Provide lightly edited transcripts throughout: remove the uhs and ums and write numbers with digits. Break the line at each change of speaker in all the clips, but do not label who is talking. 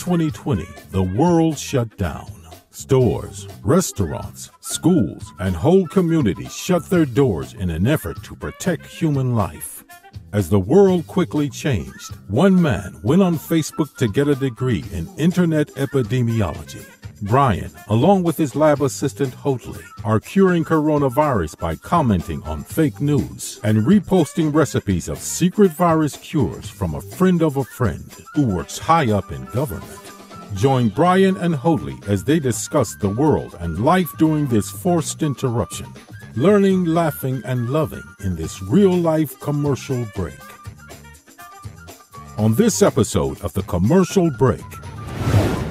2020, the world shut down. Stores, restaurants, schools, and whole communities shut their doors in an effort to protect human life. As the world quickly changed, one man went on Facebook to get a degree in internet epidemiology. Brian, along with his lab assistant Hoadley, are curing coronavirus by commenting on fake news and reposting recipes of secret virus cures from a friend of a friend who works high up in government. Join Brian and Hoadley as they discuss the world and life during this forced interruption, learning, laughing, and loving in this real-life commercial break. On this episode of The Commercial Break,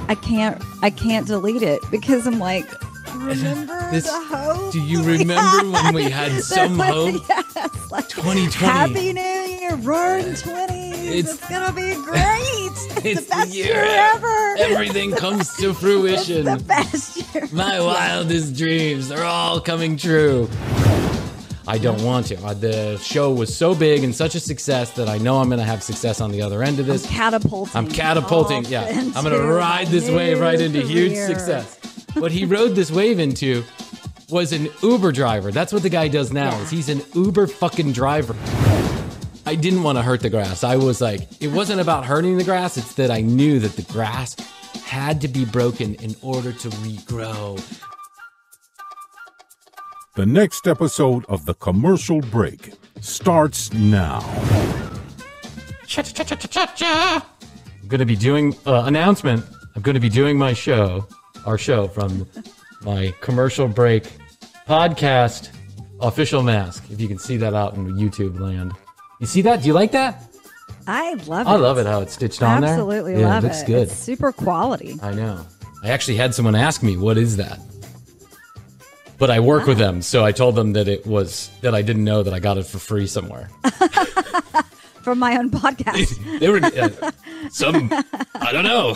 I can't delete it because I'm like, remember the hope?
Do you remember when we had some hope?
Yes, like
2020.
Happy New Year, roaring 20s. It's gonna be great. It's the best year ever.
Everything comes to fruition.
It's the best year.
My wildest dreams are all coming true. I don't want to. The show was so big and such a success that I know I'm going to have success on the other end of this.
I'm
catapulting. Yeah. I'm going to ride this wave right into huge success. What he rode this wave into was an Uber driver. That's what the guy does now. Is he's an Uber fucking driver. I didn't want to hurt the grass. I was like, it wasn't about hurting the grass. It's that I knew that the grass had to be broken in order to regrow.
the next episode of The Commercial Break starts now.
I'm going to be doing announcement. I'm going to be doing our show from my Commercial Break podcast official mask. If you can see that out in YouTube land. You see that? Do you like that?
I love it.
I love it how it's stitched on there.
Absolutely love it.
It looks good.
It's super quality.
I know. I actually had someone ask me, what is that? But I work with them, so I told them that that I didn't know that I got it for free somewhere.
From my own podcast.
They were I don't know.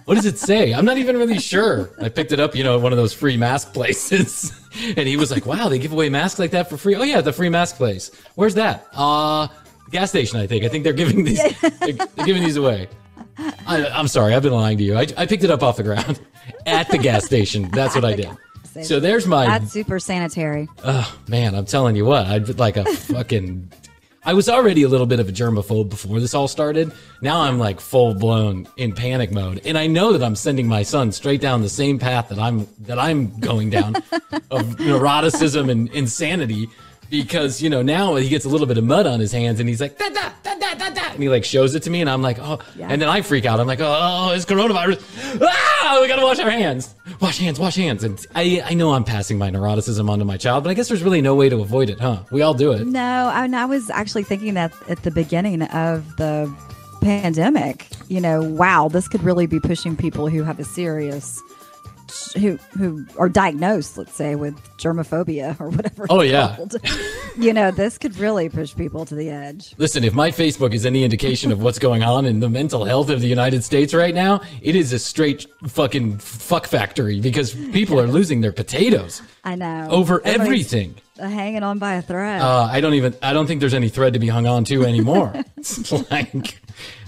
What does it say? I'm not even really sure. I picked it up, at one of those free mask places. And he was like, wow, they give away masks like that for free? Oh, yeah, the free mask place. Where's that? Gas station, I think. I think they're giving these, they're giving these away. I'm sorry, I've been lying to you. I picked it up off the ground at the gas station. That's what I did. So there's my...
That's super sanitary.
Oh, man, I'm telling you what. I'd like a fucking... I was already a little bit of a germaphobe before this all started. Now I'm like full blown in panic mode. And I know that I'm sending my son straight down the same path that I'm going down of neuroticism and insanity because, now he gets a little bit of mud on his hands and he's like, da, da, da, da, da, da. And he like shows it to me and I'm like, oh, yeah. And then I freak out. I'm like, oh, it's coronavirus. Ah, we got to wash our hands. Wash hands. And I know I'm passing my neuroticism onto my child, but I guess there's really no way to avoid it, huh? We all do it.
No, I was actually thinking that at the beginning of the pandemic, wow, this could really be pushing people who have a serious, who are diagnosed, let's say, with germophobia or whatever.
Oh, yeah.
This could really push people to the edge.
Listen, if my Facebook is any indication of what's going on in the mental health of the United States right now, it is a straight fucking fuck factory because people are losing their potatoes.
I know.
Over everything.
Hanging on by a thread.
I don't think there's any thread to be hung on to anymore. It's like,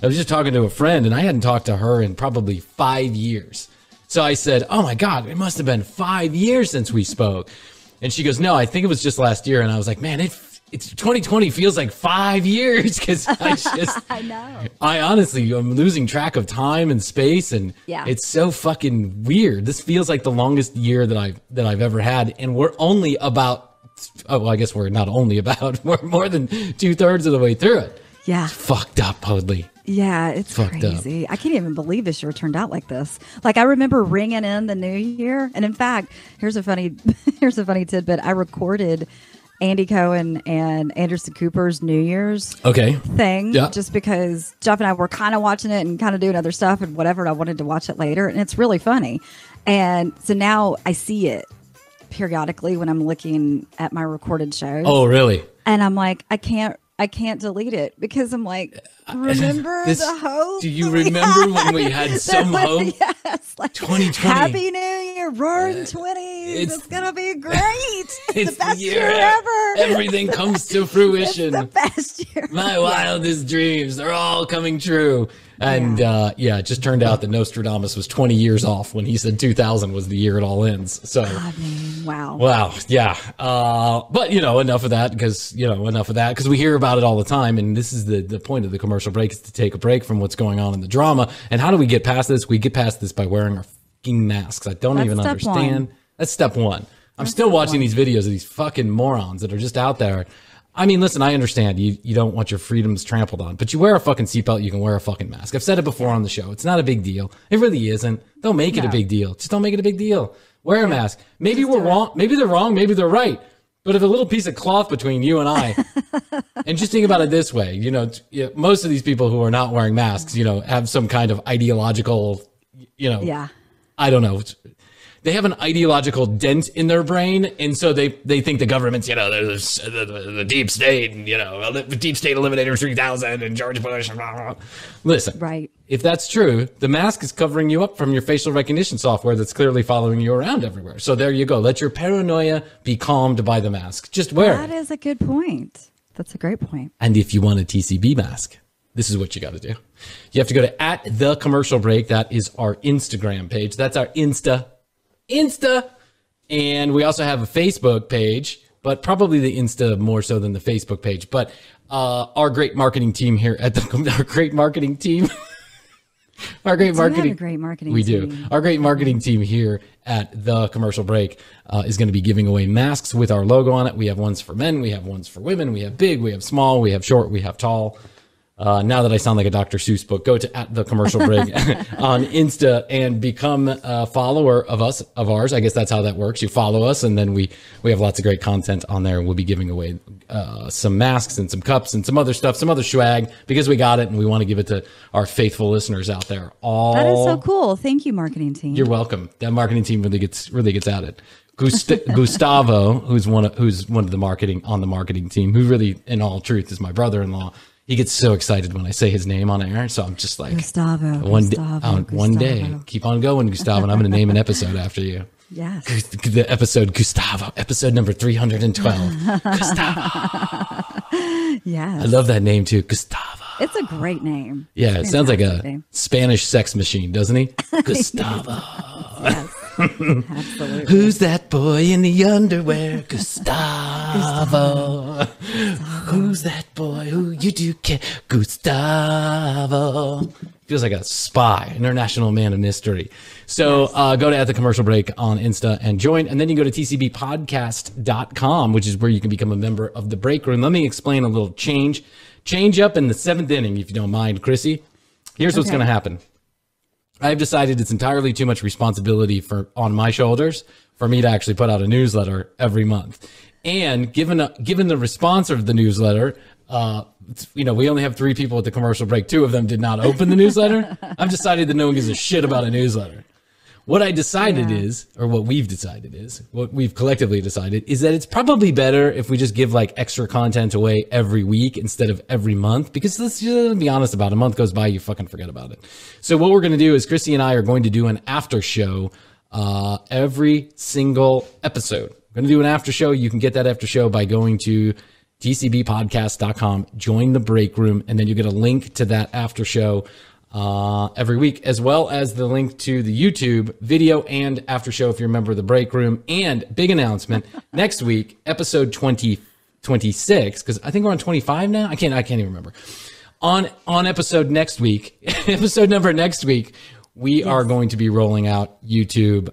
I was just talking to a friend and I hadn't talked to her in probably 5 years. So I said, oh my God, it must have been 5 years since we spoke. And she goes, no, I think it was just last year. And I was like, man, it's 2020 feels like 5 years because
I know.
I honestly, I'm losing track of time and space. And It's so fucking weird. This feels like the longest year that I've ever had. And we're only about, I guess we're not only about, we're more than 2/3 of the way through it.
Yeah.
It's fucked up, Hoadley.
Yeah, it's crazy. I can't even believe this year turned out like this. Like I remember ringing in the new year, and in fact, here's a funny tidbit. I recorded Andy Cohen and Anderson Cooper's New Year's thing, just because Jeff and I were kind of watching it and kind of doing other stuff and whatever. And I wanted to watch it later, and it's really funny. And so now I see it periodically when I'm looking at my recorded shows.
Oh, really?
And I'm like, I can't delete it because I'm like, remember the hope?
Do you remember when we had some hope?
Yes, like
2020.
Happy New Year, roaring 20s. It's gonna be great. It's the best year ever.
Everything comes to fruition.
It's the best year.
My wildest dreams, they're all coming true. And it just turned out that Nostradamus was 20 years off when he said 2000 was the year it all ends. So,
I mean, wow.
Wow, yeah. But, enough of that because we hear about it all the time. And this is the point of the commercial break, is to take a break from what's going on in the drama. And how do we get past this? We get past this by wearing our fucking masks. I don't even understand. That's step one. I'm still watching these videos of these fucking morons that are just out there. I mean, listen, I understand you don't want your freedoms trampled on, but you wear a fucking seatbelt, you can wear a fucking mask. I've said it before on the show. It's not a big deal. It really isn't. Don't make it a big deal. Just don't make it a big deal. Wear a mask. Maybe we're wrong. Maybe they're wrong. Maybe they're right. But if a little piece of cloth between you and I, and just think about it this way, most of these people who are not wearing masks, have some kind of ideological, I don't know. They have an ideological dent in their brain, and so they think the government's, there's the deep state, and, the deep state eliminator 3000 and George Bush. Blah, blah. Listen,
right.
If that's true, the mask is covering you up from your facial recognition software that's clearly following you around everywhere. So there you go. Let your paranoia be calmed by the mask. Just wear it.
That is a good point. That's a great point.
And if you want a TCB mask, this is what you got to do. You have to go to @thecommercialbreak. That is our Instagram page. That's our Insta. And we also have a Facebook page, but probably the Insta more so than the Facebook page. But our great marketing team here at our great marketing team. Our great marketing team. We do. Our great marketing team here at The Commercial Break is going to be giving away masks with our logo on it. We have ones for men. We have ones for women. We have big. We have small. We have short. We have tall. Now that I sound like a Dr. Seuss book, go to @thecommercialbreak on Insta and become a follower of ours. I guess that's how that works. You follow us, and then we have lots of great content on there. We'll be giving away some masks and some cups and some other stuff, some other swag, because we got it and we want to give it to our faithful listeners out there.
That is so cool. Thank you, marketing team.
You're welcome. That marketing team really gets at it. Gustavo, who's one of the marketing team, who really, in all truth, is my brother-in-law. He gets so excited when I say his name on air, so I'm just like,
Gustavo.
One day, keep on going, Gustavo, and I'm going to name an episode after you.
Yes.
The episode Gustavo, episode number 312. Gustavo.
Yes.
I love that name too, Gustavo.
It's a great name.
Yeah, it sounds like a name. Spanish sex machine, doesn't he? Gustavo.
Yes. Absolutely.
Who's that boy in the underwear? Gustavo. Who's that boy who you do care? Gustavo. Feels like a spy, international man of mystery. So go to @the commercial break on Insta and join. And then you go to tcbpodcast.com, which is where you can become a member of the break room. Let me explain a little change up in the 7th inning, if you don't mind, Chrissy. Here's what's going to happen. I've decided it's entirely too much responsibility on my shoulders for me to actually put out a newsletter every month. And given the response of the newsletter, we only have 3 people at the commercial break. 2 of them did not open the newsletter. I've decided that no one gives a shit about a newsletter. What I decided is, or what we've collectively decided is that it's probably better if we just give like extra content away every week instead of every month, because let's just be honest about it. A month goes by, you fucking forget about it. So what we're going to do is Christy and I are going to do an after show every single episode. We're going to do an after show. You can get that after show by going to tcbpodcast.com, join the break room, and then you get a link to that after show every week, as well as the link to the YouTube video and after show if you're a member of the break room. And big announcement, next week, episode 26, because I think we're on 25 now. I can't even remember. On episode next week, episode number next week, we are going to be rolling out YouTube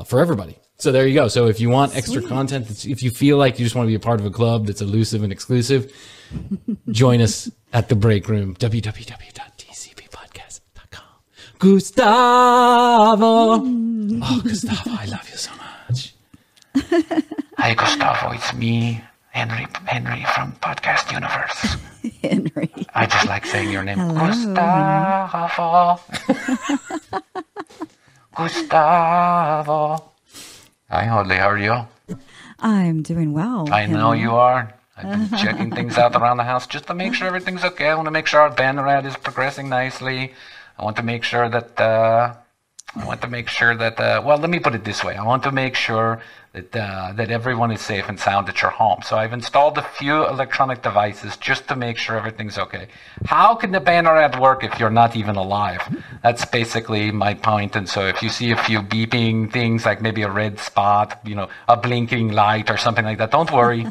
for everybody. So there you go. So if you want extra content, if you feel like you just want to be a part of a club that's elusive and exclusive, join us at the break room, www.tcbpodcast.com. Gustavo. Oh, Gustavo, I love you so much. Hi, Gustavo. It's me, Henry from Podcast Universe.
Henry.
I just like saying your name.
Hello,
Gustavo. Gustavo. Hi, Hoadley. How are you?
I'm doing well.
I know you are. I've been checking things out around the house just to make sure everything's okay. I want to make sure our band rad is progressing nicely. I want to make sure that
I want to make sure that, well, let me put it this way. I want to make sure that everyone is safe and sound at your home. So I've installed a few electronic devices just to make sure everything's okay. How can the banner ad work if you're not even alive? That's basically my point. And so if you see a few beeping things, like maybe a red spot, a blinking light or something like that, don't worry.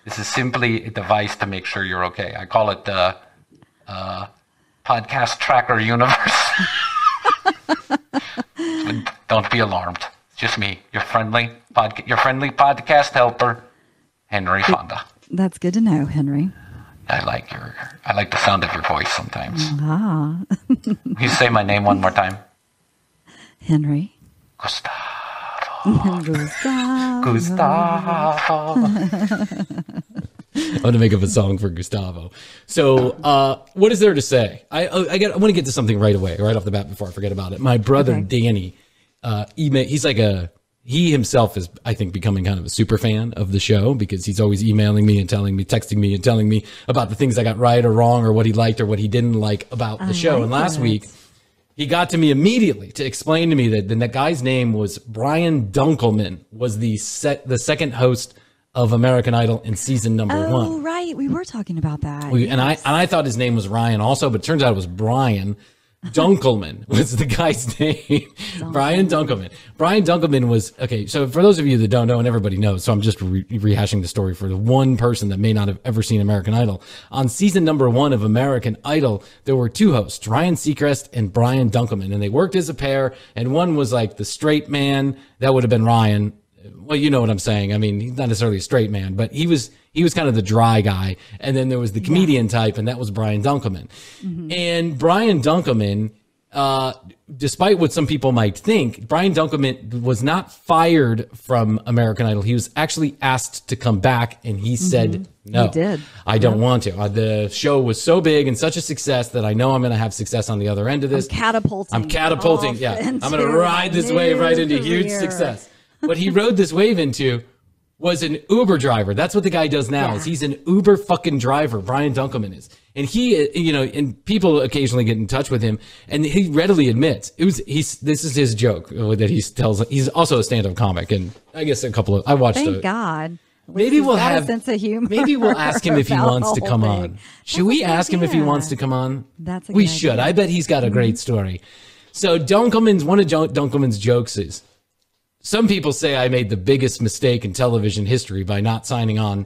This is simply a device to make sure you're okay. I call it the podcast tracker universe. Don't be alarmed. It's just me, your friendly podcast helper, Henry Fonda.
That's good to know, Henry.
I like the sound of your voice sometimes.
Ah.
You say my name one more time.
Henry.
Gustavo.
Gustavo.
I'm going to make up a song for Gustavo. So, what is there to say? I want to get to something right away, right off the bat before I forget about it. My brother, Danny, he himself is, I think, becoming kind of a super fan of the show because he's always emailing me and texting me and telling me about the things I got right or wrong or what he liked or what he didn't like about the show. And last week, he got to me immediately to explain to me that the guy's name was Brian Dunkleman, was the second host of American Idol in season number 1.
Oh, right. We were talking about that.
And I thought his name was Ryan also, but it turns out it was Brian Dunkleman was the guy's name. Brian Dunkleman. Brian Dunkleman was, okay, so for those of you that don't know, and everybody knows, so I'm just rehashing the story for the one person that may not have ever seen American Idol. On season number 1 of American Idol, there were 2 hosts, Ryan Seacrest and Brian Dunkleman, and they worked as a pair, and one was like the straight man, that would have been Ryan. Well, you know what I'm saying. I mean, he's not necessarily a straight man, but he was kind of the dry guy. And then there was the comedian type, and that was Brian Dunkleman. Mm-hmm. And Brian Dunkleman, despite what some people might think, Brian Dunkleman was not fired from American Idol. He was actually asked to come back, and he said, no,
he did.
I don't want to. The show was so big and such a success that I know I'm going to have success on the other end of this.
I'm catapulting.
Yeah. I'm going to ride this wave right into huge success. What he rode this wave into was an Uber driver. That's what the guy does now. Is he's an Uber fucking driver. Brian Dunkleman is. And he, and people occasionally get in touch with him, and he readily admits this is his joke that he tells. He's also a stand-up comic, and I guess I watched.
Thank God.
Maybe we'll have
a sense of humor.
Maybe we'll ask him if he wants to come on. Should we ask him if he wants to come on?
That's a good
we should.
idea.
I bet he's got a great story. So one of Dunkleman's jokes is, some people say I made the biggest mistake in television history by not signing on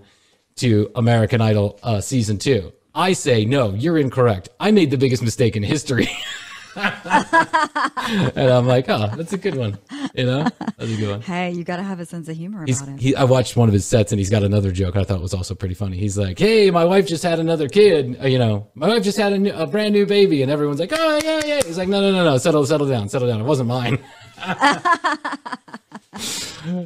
to American Idol season 2. I say, no, you're incorrect. I made the biggest mistake in history. And I'm like, oh, that's a good one. That's a good one.
Hey, you got to have a sense of humor about it.
I watched one of his sets, and he's got another joke I thought was also pretty funny. He's like, hey, my wife just had another kid. My wife just had a brand new baby, and everyone's like, oh, yeah. He's like, no. Settle down. It wasn't mine.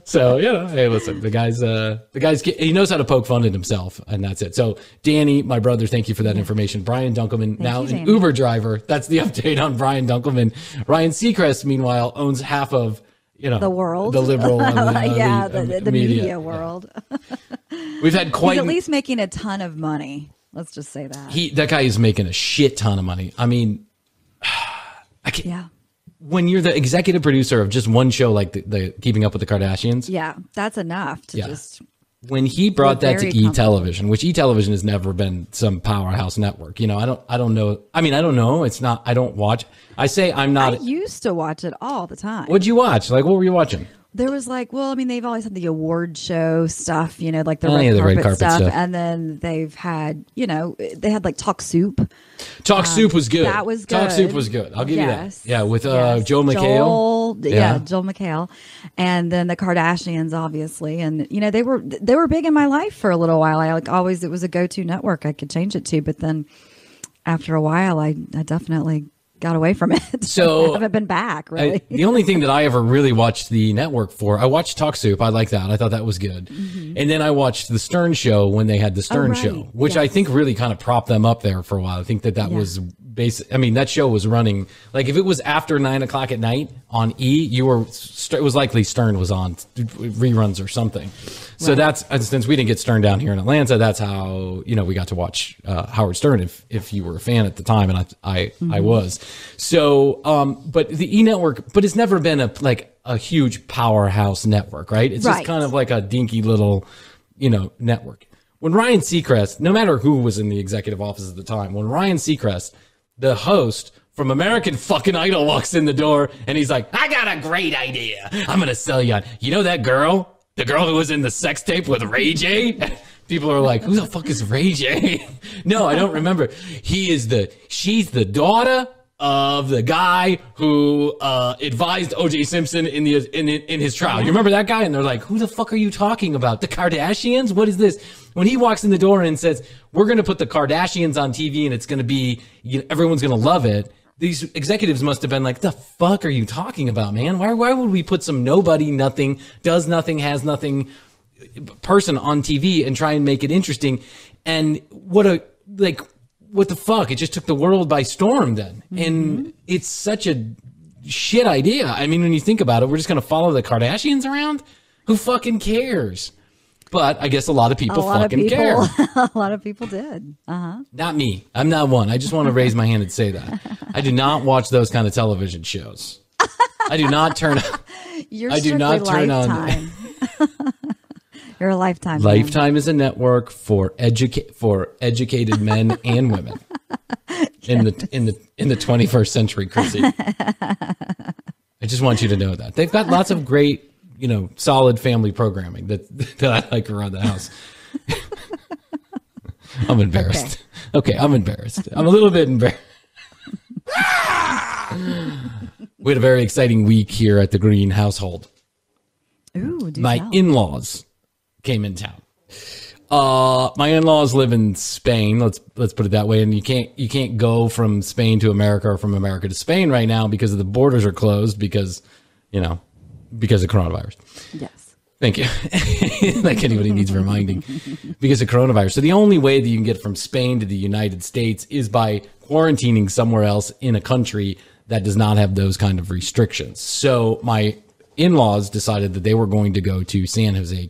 So, hey, listen, the guy's, he knows how to poke fun at himself, and that's it. So, Danny, my brother, thank you for that information. Brian Dunkleman, now an Uber driver. That's the update on Brian Dunkleman. Ryan Seacrest, meanwhile, owns half of,
the world,
the liberal,
the media world.
We've had quite.
He's at least making a ton of money. Let's just say that.
That guy is making a shit ton of money. I mean, I can't.
Yeah.
When you're the executive producer of just one show like the Keeping Up with the Kardashians.
Yeah, that's enough to just.
When he brought that to E-Television, which E-Television has never been some powerhouse network. I don't know. I mean, I don't know. It's not, I don't watch. I say I'm not.
I used to watch it all the time.
What'd you watch? Like, what were you watching?
There was they've always had the award show stuff, like the red carpet stuff. And then they've had, they had like Talk Soup.
Talk Soup was good.
That was good.
Talk Soup was good. I'll give you that. Yeah, with Joe McHale.
Joel McHale. And then the Kardashians, obviously. And, they were big in my life for a little while. It was a go-to network I could change it to. But then after a while, I definitely got away from it. So I haven't been back, really.
The only thing that I ever really watched the network for, I watched Talk Soup. I like that. I thought that was good. Mm-hmm. And then I watched the Stern Show when they had the Stern Show, which I think really kind of propped them up there for a while. I think that was I mean, that show was running, like if it was after 9 o'clock at night on E, it was likely Stern was on reruns or something. So that's, since we didn't get Stern down here in Atlanta, that's how, we got to watch Howard Stern if you were a fan at the time. And I was. So, but the E network, but it's never been a huge powerhouse network, right? It's just kind of like a dinky little, network. When Ryan Seacrest, no matter who was in the executive office at the time, when Ryan Seacrest, the host from American fucking Idol, walks in the door and he's like, I got a great idea. I'm going to sell you on, that girl? The girl who was in the sex tape with Ray J? People are like, who the fuck is Ray J? No, I don't remember. She's the daughter of the guy who advised O.J. Simpson in his trial. You remember that guy? And they're like, who the fuck are you talking about? The Kardashians? What is this? When he walks in the door and says, we're going to put the Kardashians on TV and it's going to be, everyone's going to love it. These executives must have been like, the fuck are you talking about, man? Why would we put some nobody, nothing, does nothing, has nothing person on TV and try and make it interesting? And what the fuck? It just took the world by storm then. And it's such a shit idea. I mean, when you think about it, we're just going to follow the Kardashians around? Who fucking cares? But I guess a lot of people care.
A lot of people did.
Not me. I'm not one. I just want to raise my hand and say that. I do not watch those kind of television shows. I do not turn on.
You're a Lifetime.
Lifetime is a network for educated men and women in the 21st century, Chrissy. I just want you to know that they've got lots of great, solid family programming that I like around the house. I'm embarrassed. Okay, I'm embarrassed. I'm a little bit embarrassed. We had a very exciting week here at the Green household.
Ooh,
my in-laws came in town. My in-laws live in Spain. Let's put it that way. And you can't go from Spain to America or from America to Spain right now because the borders are closed because of coronavirus.
Yes.
Thank you. Like anybody needs reminding. Because of coronavirus. So the only way that you can get from Spain to the United States is by quarantining somewhere else in a country that does not have those kind of restrictions. So my in-laws decided that they were going to go to San Jose,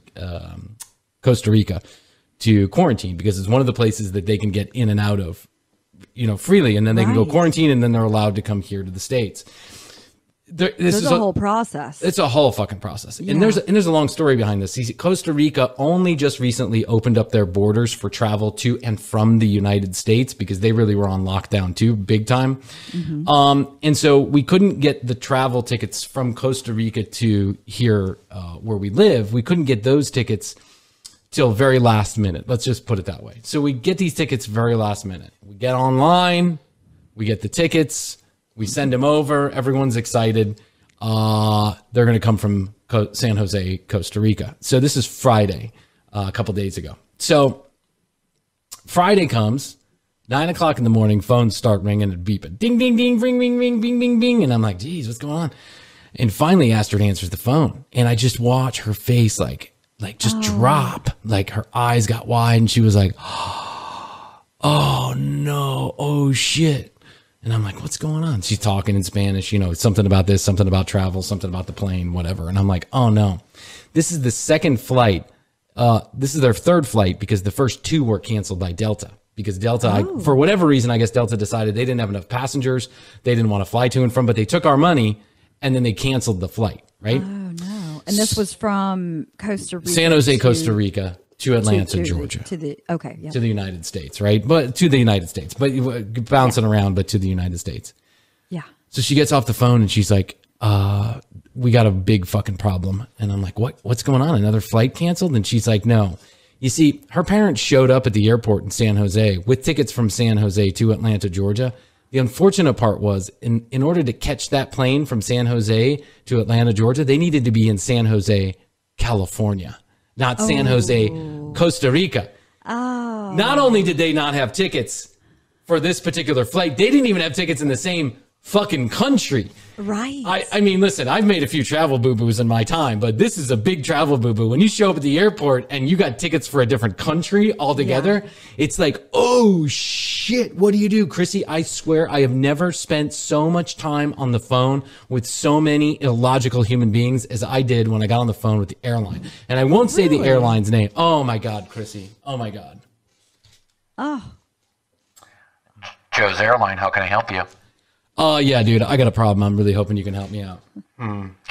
Costa Rica to quarantine because it's one of the places that they can get in and out of, freely. And then they can go quarantine and then they're allowed to come here to the States. This is
a whole process.
It's a whole fucking process.
Yeah.
And there's a long story behind this. Costa Rica only just recently opened up their borders for travel to and from the United States because they really were on lockdown too, big time. And so we couldn't get the travel tickets from Costa Rica to here where we live. We couldn't get those tickets till very last minute. Let's just put it that way. So we get these tickets very last minute. We get online, we get the tickets, we send them over. Everyone's excited. They're going to come from San Jose, Costa Rica. So this is Friday, a couple days ago. So Friday comes, 9 o'clock in the morning, phones start ringing and beeping. Ding, ding, ding, ring, ring, ring, bing, bing, bing. And I'm like, geez, what's going on? And finally Astrid answers the phone. And I just watch her face drop. Like her eyes got wide and she was like, oh no, oh shit. And I'm like, what's going on? She's talking in Spanish, something about this, something about travel, something about the plane, whatever. And I'm like, oh no, this is the second flight. This is their third flight because the first two were canceled by Delta. Because Delta, for whatever reason, I guess Delta decided they didn't have enough passengers. They didn't want to fly to and from, but they took our money and then they canceled the flight, right?
Oh no. And this was from Costa Rica.
San Jose, Costa Rica. To Atlanta, Georgia. To the United States, right? But to the United States. But bouncing around, but to the United States.
Yeah.
So she gets off the phone and she's like, we got a big fucking problem. And I'm like, what's going on? Another flight canceled? And she's like, no. You see, her parents showed up at the airport in San Jose with tickets from San Jose to Atlanta, Georgia. The unfortunate part was in order to catch that plane from San Jose to Atlanta, Georgia, they needed to be in San Jose, California. Not San Jose, Costa Rica.
Oh.
Not only did they not have tickets for this particular flight, they didn't even have tickets in the same fucking country.
Right.
I mean, listen, I've made a few travel boo-boos in my time, but this is a big travel boo-boo. When you show up at the airport and you got tickets for a different country altogether, it's like, oh shit, what do you do? Chrissy, I swear I have never spent so much time on the phone with so many illogical human beings as I did when I got on the phone with the airline. And I won't say the airline's name. Oh my God, Chrissy. Oh my God.
Oh.
Joe's Airline, how can I help you?
Oh, yeah, dude, I got a problem. I'm really hoping you can help me out.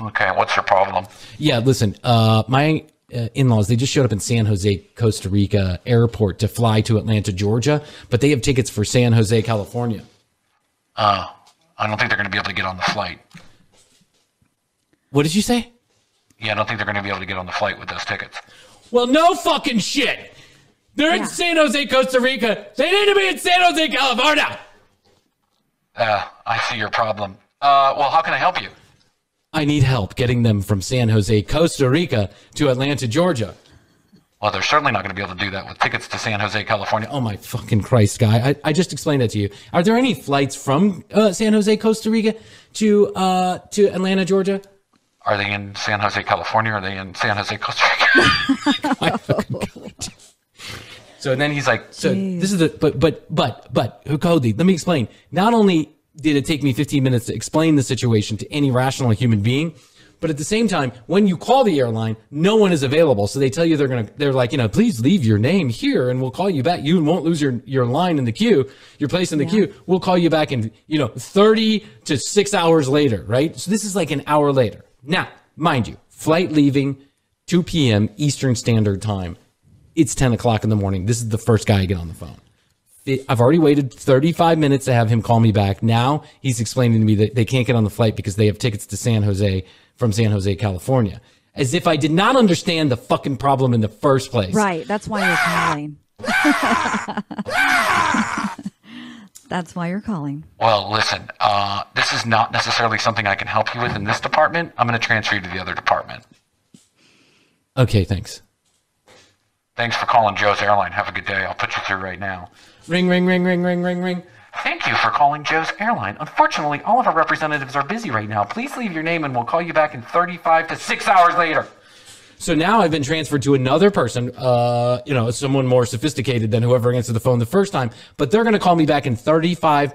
Okay, what's your problem?
Yeah, listen, my in-laws, they just showed up in San Jose, Costa Rica airport to fly to Atlanta, Georgia, but they have tickets for San Jose, California.
I don't think they're going to be able to get on the flight.
What did you say?
Yeah, I don't think they're going to be able to get on the flight with those tickets.
Well, no fucking shit. They're in San Jose, Costa Rica. They need to be in San Jose, California.
I see your problem. Well, how can I help you?
I need help getting them from San Jose, Costa Rica to Atlanta, Georgia.
Well, they're certainly not going to be able to do that with tickets to San Jose, California.
Oh, my fucking Christ, guy. I just explained that to you. Are there any flights from San Jose, Costa Rica to Atlanta, Georgia?
Are they in San Jose, California? Or are they in San Jose, Costa Rica?
So then he's like, so this is the, but Hoadley, let me explain. Not only did it take me 15 minutes to explain the situation to any rational human being, but at the same time, when you call the airline, no one is available. So they tell you they're like, please leave your name here and we'll call you back. You won't lose your line in the queue, your place in the queue. We'll call you back in, 30 to 6 hours later, right? So this is like an hour later. Now, mind you, flight leaving 2 p.m. Eastern Standard Time. It's 10 o'clock in the morning. This is the first guy I get on the phone. I've already waited 35 minutes to have him call me back. Now he's explaining to me that they can't get on the flight because they have tickets to San Jose from San Jose, California. As if I did not understand the fucking problem in the first place.
Right. That's why you're calling. That's why you're calling.
Well, listen, this is not necessarily something I can help you with in this department. I'm going to transfer you to the other department.
Okay, thanks.
Thanks for calling Joe's Airline. Have a good day. I'll put you through right now.
Ring, ring, ring, ring, ring, ring, ring.
Thank you for calling Joe's Airline. Unfortunately, all of our representatives are busy right now. Please leave your name and we'll call you back in 35 to 6 hours later.
So now I've been transferred to another person, someone more sophisticated than whoever answered the phone the first time, but they're going to call me back in 35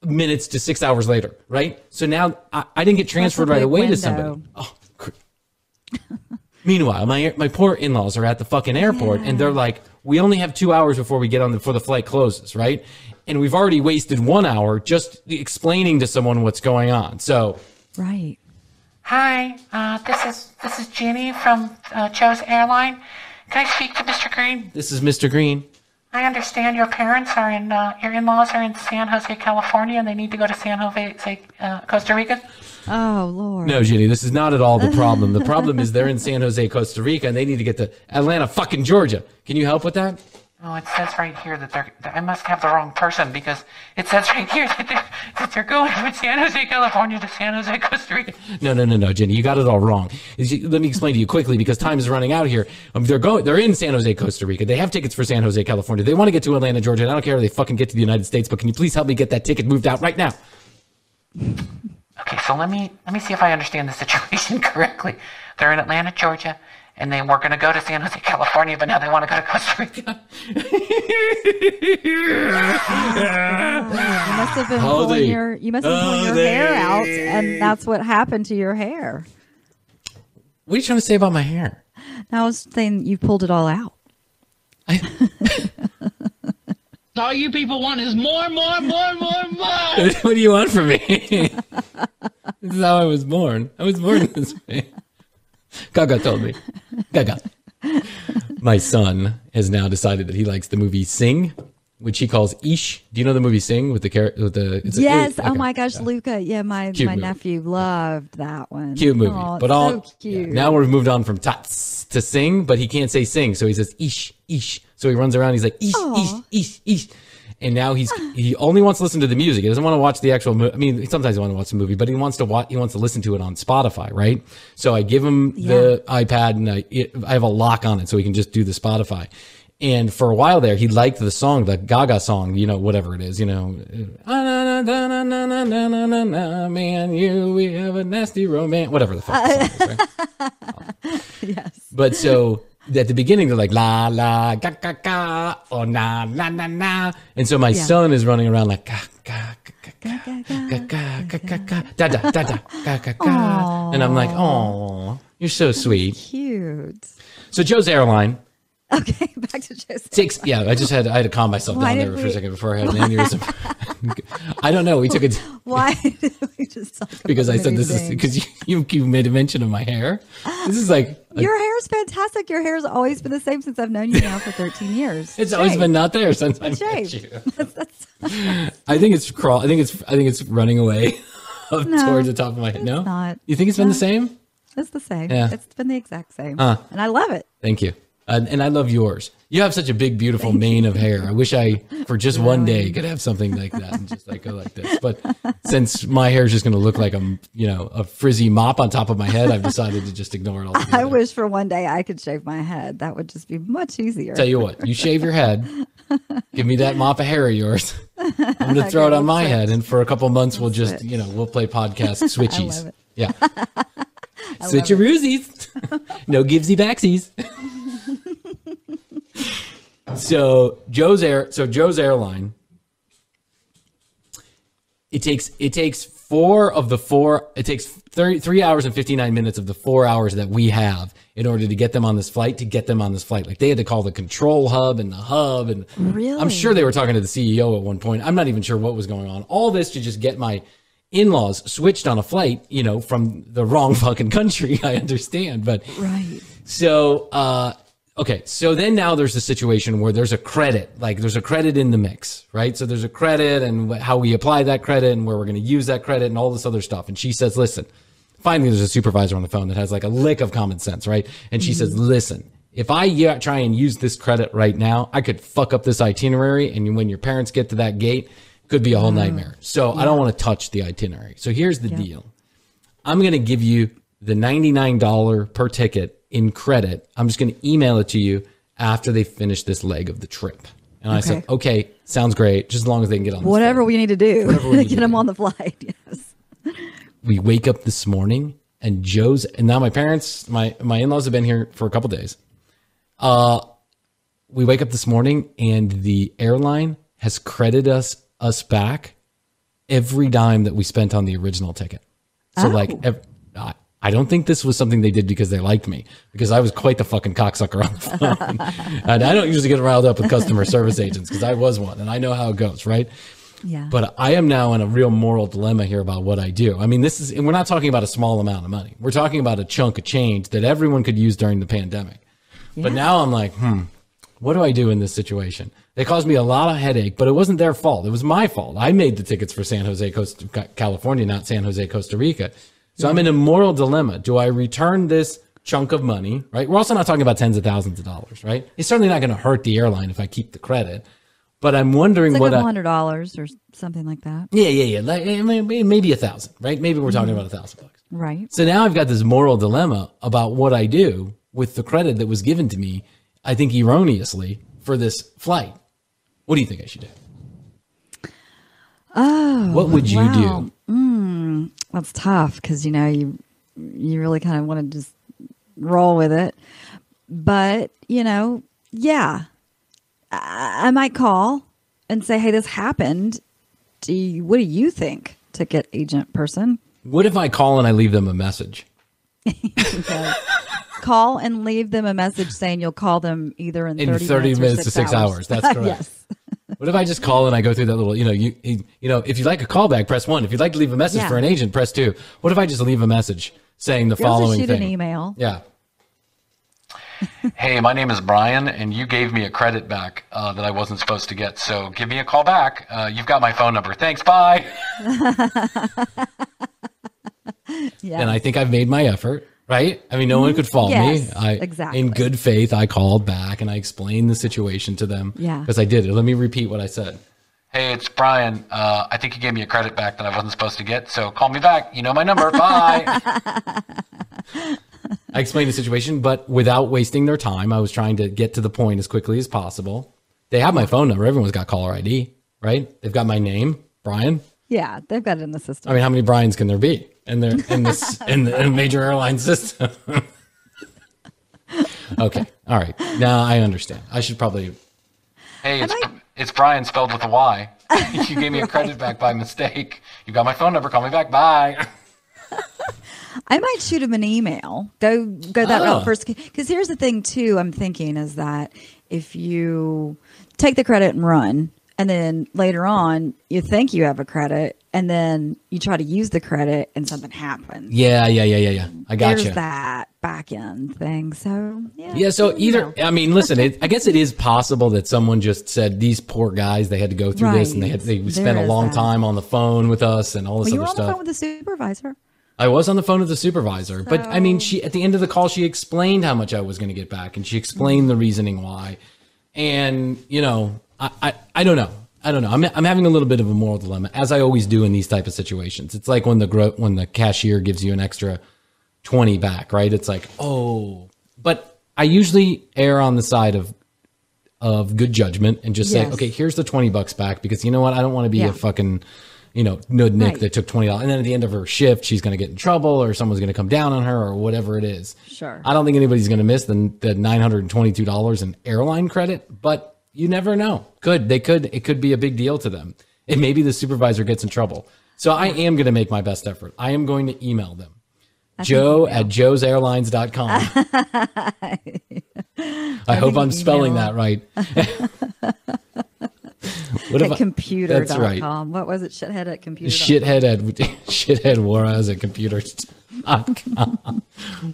minutes to 6 hours later, right? So now I didn't get transferred right away to somebody. Oh, meanwhile, my poor in-laws are at the fucking airport and they're like, we only have 2 hours before we get before the flight closes, right? And we've already wasted 1 hour just explaining to someone what's going on. So,
right.
Hi, this is Jenny from Joe's Airline. Can I speak to Mr. Green?
This is Mr. Green.
I understand your parents are your in-laws are in San Jose, California, and they need to go to San Jose, Costa Rica.
Oh, Lord.
No, Jenny, this is not at all the problem. The problem is they're in San Jose, Costa Rica, and they need to get to Atlanta, fucking Georgia. Can you help with that?
Oh, it says right here that I must have the wrong person because it says right here that they're going from San Jose, California to San Jose, Costa Rica.
No, Jenny, you got it all wrong. Let me explain to you quickly because time is running out here. They're in San Jose, Costa Rica. They have tickets for San Jose, California. They want to get to Atlanta, Georgia. And I don't care if they fucking get to the United States, but can you please help me get that ticket moved out right now?
Okay, so let me see if I understand the situation correctly. They're in Atlanta, Georgia, and they were going to go to San Jose, California, but now they want to go to Costa Rica.
You must have been pulling your hair out, and that's what happened to your hair.
What are you trying to say about my hair?
I was saying you pulled it all out.
All you people want is more.
What do you want from me? This is how I was born. I was born this way. Gaga told me. Gaga. My son has now decided that he likes the movie Sing, which he calls Ish. Do you know the movie Sing with the character?
Yes. Oh my gosh, Luca. Yeah, my nephew loved that one.
Cute movie.
Oh,
but
so cute.
Now we've moved on from tots to sing, but he can't say sing, so he says Ish, Ish. So he runs around. He's like Ish, Ish, Ish, Ish. And now he only wants to listen to the music. He doesn't want to watch the actual movie. I mean, sometimes he wants to watch the movie, but he wants to listen to it on Spotify, right? So I give him the iPad and I have a lock on it so he can just do the Spotify. And for a while there, he liked the song, the Gaga song, you know, whatever it is, you know, man, we have a nasty romance, whatever the fuck the song is, right?
Yes.
But so at the beginning, they're like, la, la, ga, ga, ga, oh, na, na, na, na. And so my son is running around like, ga, ga, ga, ga, ga, ga, ga, ga, ga, da, da, da, da, ga, ga, ga. And I'm like, oh, you're so sweet.
Cute.
So Joe's Airline.
Okay, back to Joe's.
I had to calm myself down there for a second before I had an aneurysm. I don't know. We took it.
Why did we just talk about
because I said this is
things?
because you made a mention of my hair. This is like
your hair's fantastic. Your hair's always been the same since I've known you now for 13 years.
It's always been not there since I met you. I think it's I think it's running away towards the top of my head. No,
not.
You think it's been the same?
It's the same.
Yeah.
It's been the exact same, and I love it.
Thank you. And I love yours. You have such a big, beautiful mane of hair. I wish I, for just one day, could have something like that and just like go like this. But since my hair is just going to look like a frizzy mop on top of my head, I've decided to just ignore it all.
I wish for one day I could shave my head. That would just be much easier.
Tell you what, you shave your head, give me that mop of hair of yours. I'm going to throw it on my head, and for a couple months, we'll just, we'll play podcast switchies.
I love it.
Yeah. Switcheroosies. No givesy backsies. So Joe's Airline. It takes 3 hours and 59 minutes of the 4 hours that we have in order to get them on this flight. Like they had to call the control hub and the hub, and
really?
I'm sure they were talking to the CEO at one point. I'm not even sure what was going on. All this to just get my in-laws switched on a flight, from the wrong fucking country. I understand, but
right.
So, okay. So then now there's a situation where there's a credit in the mix, right? So there's a credit and how we apply that credit and where we're going to use that credit and all this other stuff. And she says, listen, finally there's a supervisor on the phone that has like a lick of common sense, right? And she says, listen, if I try and use this credit right now, I could fuck up this itinerary. And when your parents get to that gate, could be a whole nightmare. So I don't want to touch the itinerary. So here's the deal. I'm going to give you the $99 per ticket in credit. I'm just going to email it to you after they finish this leg of the trip. And I said, okay, sounds great. Just as long as they can get on
whatever we need to do to get them on the flight. Yes.
We wake up this morning and now my parents, my in-laws have been here for a couple days. We wake up this morning and the airline has credited us back every dime that we spent on the original ticket. So I don't think this was something they did because they liked me, because I was quite the fucking cocksucker on the phone. And I don't usually get riled up with customer service agents because I was one and I know how it goes, right?
Yeah.
But I am now in a real moral dilemma here about what I do. I mean, and we're not talking about a small amount of money. We're talking about a chunk of change that everyone could use during the pandemic. Yeah. But now I'm like, what do I do in this situation? They caused me a lot of headache, but it wasn't their fault. It was my fault. I made the tickets for San Jose, California, not San Jose, Costa Rica. So I'm in a moral dilemma. Do I return this chunk of money, right? We're also not talking about tens of thousands of dollars, right? It's certainly not going to hurt the airline if I keep the credit. But I'm wondering
it's like $100 or something like that.
Yeah. Like, maybe $1,000, right? Maybe we're talking about $1,000.
Right.
So now I've got this moral dilemma about what I do with the credit that was given to me, I think erroneously, for this flight. What do you think I should do?
Oh,
what would you do?
That's tough because you really kind of want to just roll with it, but I might call and say, "Hey, this happened. What do you think, ticket agent person?"
What if I call and I leave them a message?
Call and leave them a message saying you'll call them either in
30 minutes to 6 hours. That's correct.
Yes.
What if I just call and I go through that little, if you'd like a callback, press 1. If you'd like to leave a message for an agent, press 2. What if I just leave a message saying the following
shoot
thing?
An email.
Yeah.
Hey, my name is Brian, and you gave me a credit back that I wasn't supposed to get. So give me a call back. You've got my phone number. Thanks. Bye.
And I think I've made my effort. Right? I mean, no one could fault me.
Exactly.
In good faith, I called back and I explained the situation to them.
Yeah.
Because I did it. Let me repeat what I said.
Hey, it's Brian. I think you gave me a credit back that I wasn't supposed to get. So call me back. You know my number. Bye.
I explained the situation, but without wasting their time. I was trying to get to the point as quickly as possible. They have my phone number. Everyone's got caller ID, right? They've got my name, Brian.
Yeah, they've got it in the system.
I mean, how many Brians can there be in the major airline system? Okay, all right. Now I understand. I should probably.
Hey, it's Brian spelled with a Y. You gave me a credit back by mistake. You got my phone number. Call me back. Bye.
I might shoot him an email. Go that route first. Because here's the thing, too, I'm thinking is that if you take the credit and run, and then later on you think you have a credit, and then you try to use the credit and something happens.
Yeah. I got you.
There's that back end thing. So, yeah.
Yeah, so either, I mean, listen, I guess it is possible that someone just said, these poor guys, they had to go through this, and they spent a long time on the phone with us and all this other stuff.
You were on the phone with the supervisor.
I was on the phone with the supervisor, but I mean, she, at the end of the call, she explained how much I was going to get back, and she explained the reasoning why. And, you know, I don't know. I'm having a little bit of a moral dilemma, as I always do in these type of situations. It's like when the cashier gives you an extra 20 back, right? It's like, oh, but I usually err on the side of good judgment and just say, okay, here's the $20 back, because you know what? I don't want to be a fucking, you know, nudnik that took $20. And then at the end of her shift, she's going to get in trouble, or someone's going to come down on her, or whatever it is.
Sure.
I don't think anybody's going to miss the $922 in airline credit, but you never know. It could be a big deal to them. And maybe the supervisor gets in trouble. So I am going to make my best effort. I am going to email them. Joe@joesairlines.com. I hope I'm spelling that right.
At computer.com.
That's right.
What was it? Shithead at computer.
Shithead Juarez at computers.com.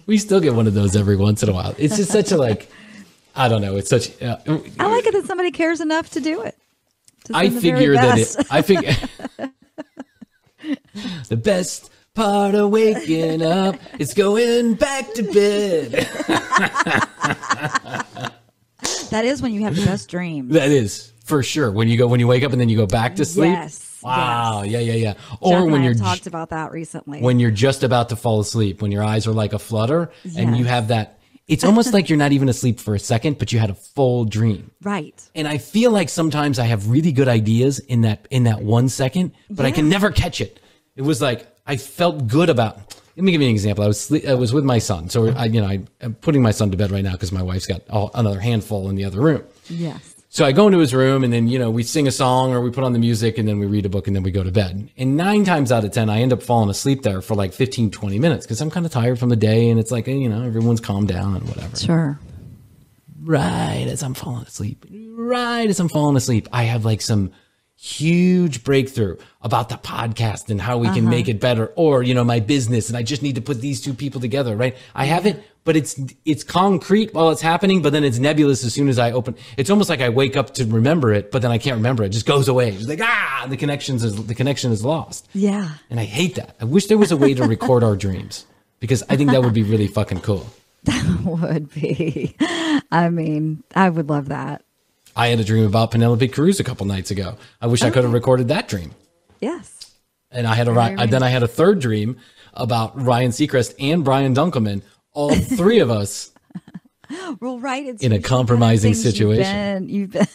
We still get one of those every once in a while. It's just such a I don't know. It's such.
I like it that somebody cares enough to do it.
I figure the best part of waking up is going back to bed.
That is when you have the best dreams.
That is for sure. When you wake up and then you go back to sleep.
Yes.
Wow.
Yes.
Yeah. Or
Jeff
when you're
talked about that recently.
When you're just about to fall asleep, when your eyes are like a flutter, and you have that. It's almost like you're not even asleep for a second, but you had a full dream.
Right.
And I feel like sometimes I have really good ideas in that 1 second, but I can never catch it. It was like I felt good about. Let me give you an example. I was with my son, so I'm putting my son to bed right now because my wife's got another handful in the other room.
Yes.
So I go into his room, and then we sing a song, or we put on the music, and then we read a book, and then we go to bed. And 9 times out of 10, I end up falling asleep there for like 15, 20 minutes because I'm kind of tired from the day, and it's like everyone's calmed down and whatever.
Sure.
Right as I'm falling asleep, I have like some huge breakthrough about the podcast and how we can make it better, or my business, and I just need to put these two people together, right? I have it, but it's concrete while it's happening, but then it's nebulous as soon as I open. It's almost like I wake up to remember it, but then I can't remember it. It just goes away. It's like the connection is lost.
Yeah.
And I hate that. I wish there was a way to record our dreams, because I think that would be really fucking cool.
That would be. I mean, I would love that.
I had a dream about Penelope Cruz a couple nights ago. I wish I could have recorded that dream.
Yes.
And I had a third dream about Ryan Seacrest and Brian Dunkleman, all three of us.
Well, right. It's
in a compromising situation.
You've been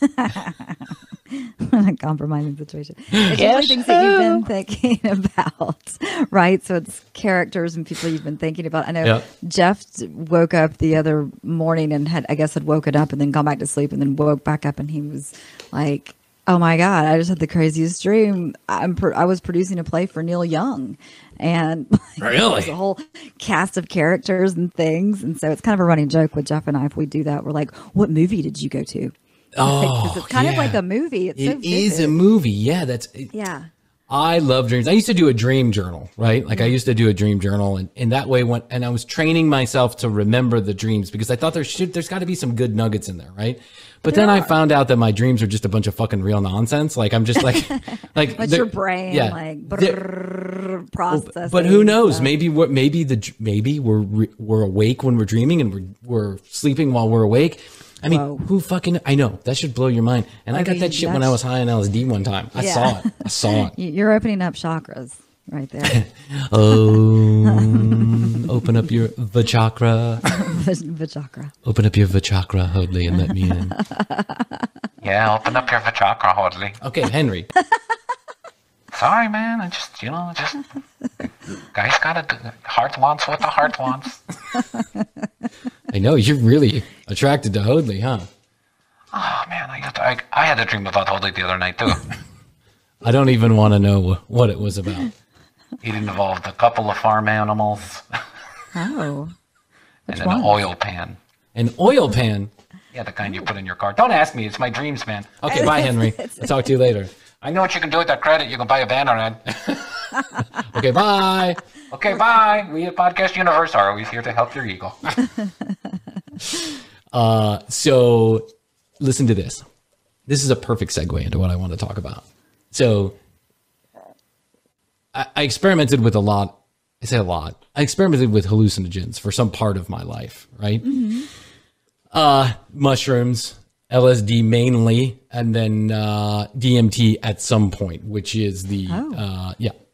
a compromising situation. It's usually things that you've been thinking about, right? So it's characters and people you've been thinking about. I know Jeff woke up the other morning and had woken up and then gone back to sleep and then woke back up, and he was like, "Oh my God, I just had the craziest dream. I was producing a play for Neil Young." And
really?
There's a whole cast of characters and things. And so it's kind of a running joke with Jeff and I. If we do that, we're like, what movie did you go to? Because it's kind of like a movie. It
is a movie. Yeah.
Yeah.
I love dreams. I used to do a dream journal, right? Like I used to do a dream journal, and that way and I was training myself to remember the dreams, because I thought there's got to be some good nuggets in there, right? But then I found out that my dreams are just a bunch of fucking real nonsense. Like I'm just like
but your brain processing.
But who knows? Maybe we're awake when we're dreaming, and we're sleeping while we're awake. I mean, I know that should blow your mind. And I got that shit when I was high on LSD one time. I saw it.
You're opening up chakras. right there.
Open up your vachakra.
Vachakra.
Open up your vachakra, Hoadley, and let me in.
Yeah, open up your vachakra, Hoadley.
Okay, Henry.
Sorry, man. I just, guys gotta do. Heart wants what the heart wants.
I know you're really attracted to Hoadley, huh?
Oh man, I had a dream about Hoadley the other night too.
I don't even want to know what it was about.
It involved a couple of farm animals.
Oh.
And an oil pan.
An oil pan?
Yeah, the kind you put in your car. Don't ask me. It's my dreams, man.
Okay, bye, Henry. I'll talk to you later.
I know what you can do with that credit. You can buy a banner ad.
Okay, bye.
Okay, bye. We at Podcast Universe are always here to help your ego.
So listen to this. This is a perfect segue into what I want to talk about. So I experimented with a lot. I say a lot. I experimented with hallucinogens for some part of my life, right? Mm-hmm. Mushrooms, LSD mainly, and then DMT at some point, which is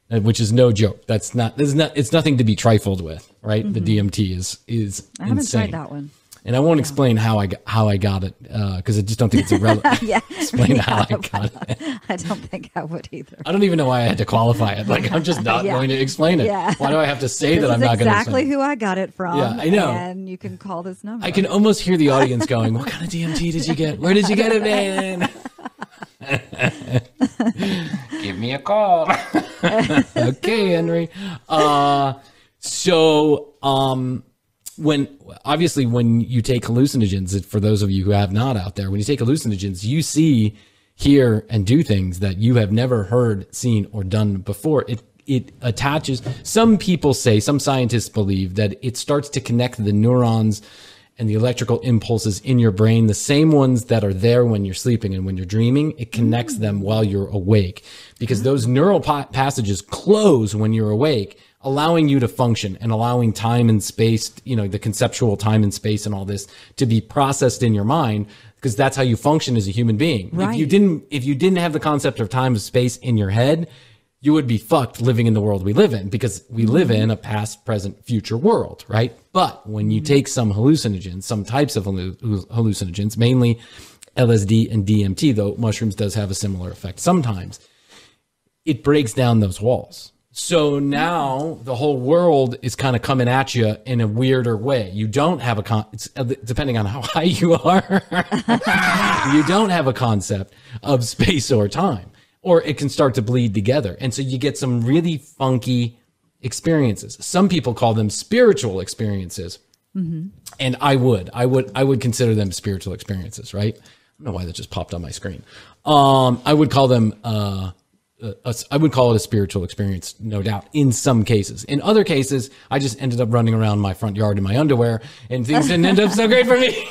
which is no joke. It's nothing to be trifled with, right? Mm-hmm. The DMT is
I haven't
insane.
tried that one.
And I won't explain how I got it because I just don't think it's irrelevant. Explain how I got it.
I don't think I would either.
I don't even know why I had to qualify it. Like, I'm just not going to explain it. Yeah. Why do I have to say that I'm not going to explain it?
Exactly who I got it from.
Yeah, I know.
And you can call this number.
I can almost hear the audience going, what kind of DMT did you get? Where did you get it, man?
Give me a call.
Okay, Henry. When you take hallucinogens, for those of you who have not out there, when you take hallucinogens, you see, hear, and do things that you have never heard, seen, or done before. It attaches. Some people say, some scientists believe that it starts to connect the neurons and the electrical impulses in your brain, the same ones that are there when you're sleeping and when you're dreaming. It connects them while you're awake because those neural passages close when you're awake, allowing you to function and allowing time and space, the conceptual time and space and all this to be processed in your mind, because that's how you function as a human being. Right. If you didn't have the concept of time and space in your head, you would be fucked living in the world we live in, because we live in a past, present, future world, right? But when you take some hallucinogens, some types of hallucinogens, mainly LSD and DMT, though mushrooms does have a similar effect sometimes, it breaks down those walls. So now the whole world is kind of coming at you in a weirder way. You don't have depending on how high you are, you don't have a concept of space or time, or it can start to bleed together. And so you get some really funky experiences. Some people call them spiritual experiences. Mm-hmm. And I would consider them spiritual experiences, right? I don't know why that just popped on my screen. I would call them, I would call it a spiritual experience, no doubt, in some cases. In other cases, I just ended up running around my front yard in my underwear, and things didn't end up so great for me.